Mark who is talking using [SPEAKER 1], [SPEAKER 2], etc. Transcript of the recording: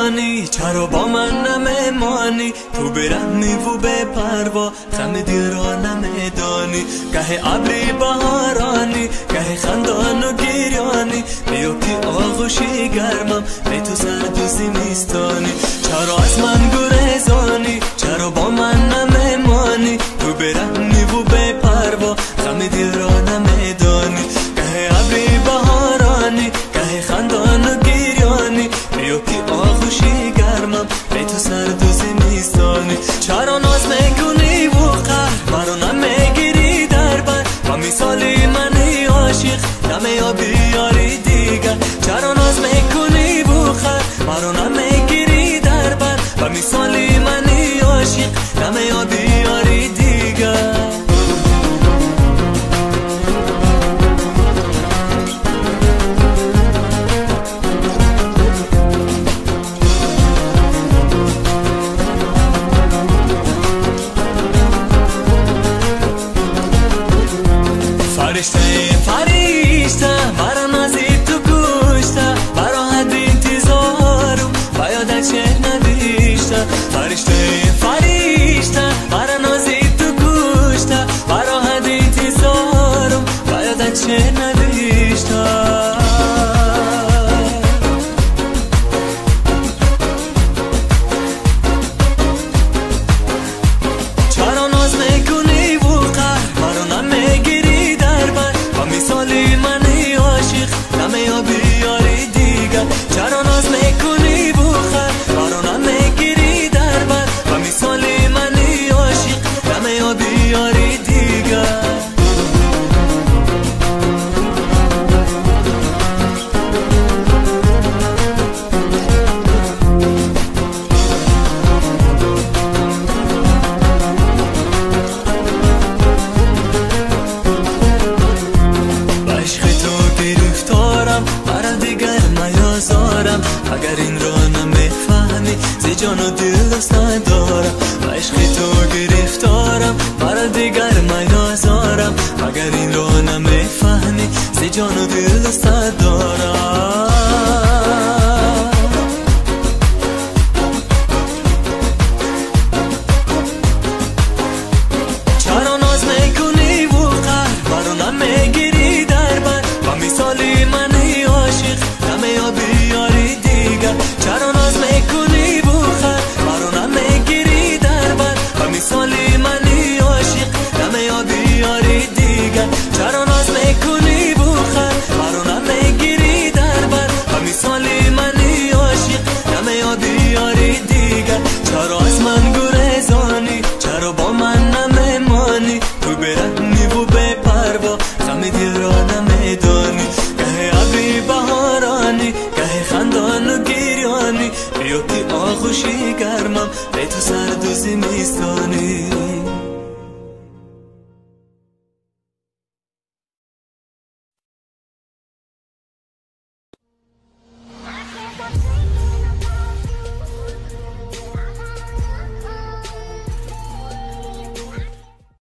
[SPEAKER 1] زمستانی چرا با من نمیمانی؟ تو برمی و به پروا خم دل را نمیدانی. گه ابری بهارانی گه خندان و گریانی، بیا که آغوشی گرمم به تو سرد و زمستانی. چرا از من گریزانی؟ چرا با من نمیمانی؟ تو برمی و به پروا خم دل را نمیدانی. گه ابری بهارانی گه خندان و گریانی، بیا که آغوشی گرمم به تو سرد و زمستانی. چرا ناز میکنی و قهر مرا نمیگیری در بر؟ و مثالی منی عاشق نمیابی یاری دیگر. چرا ناز میکنی و قهر مرا نمیگیری در بر؟ و مثالی منی عاشق نمیابی یاری دیگر. فرشته مرا نازی تو گوشته، برا حد انتظارم باید چه نوشته. فرشته مرا نازی تو گوشته، برا حد انتظارم باید چه نوشته. چرا ناز میکنی بخر مرا نمیگیری در بر؟ و مثالی منی عاشق نمیابی یاری دیگر. عشق تو گرفتارم مرا دیگر میازارم، اگر این را نمیفهمی زی جان و دل دوست ندارم. عشق تو گرفتارم مرا دیگر میازارم، اگر این را نمیفهمی زی جان و دل دوست ندارم. چرا ناز میکنی و قهر مرا نمیگیری در بر؟ و مثالی منی عاشق نمیابی یاری دیگر. چرا ناز میکنی بخر مرا نمیگیری در بر؟ و مثالی منی عاشق نمیابی یاری دیگر. چرا ناز میکنی بخر مرا نمیگیری در بر؟ و مثالی منی عاشق نمیابی یاری دیگر. چرا از من گریزانی؟ چرا با من نمیمانی؟ تو برمی و به پروا غم دل را نمیدانی. گه ابری بهارانی گه خندان و گریانی، بیا که آغوشی گرمم به تو سرد و زمستانی.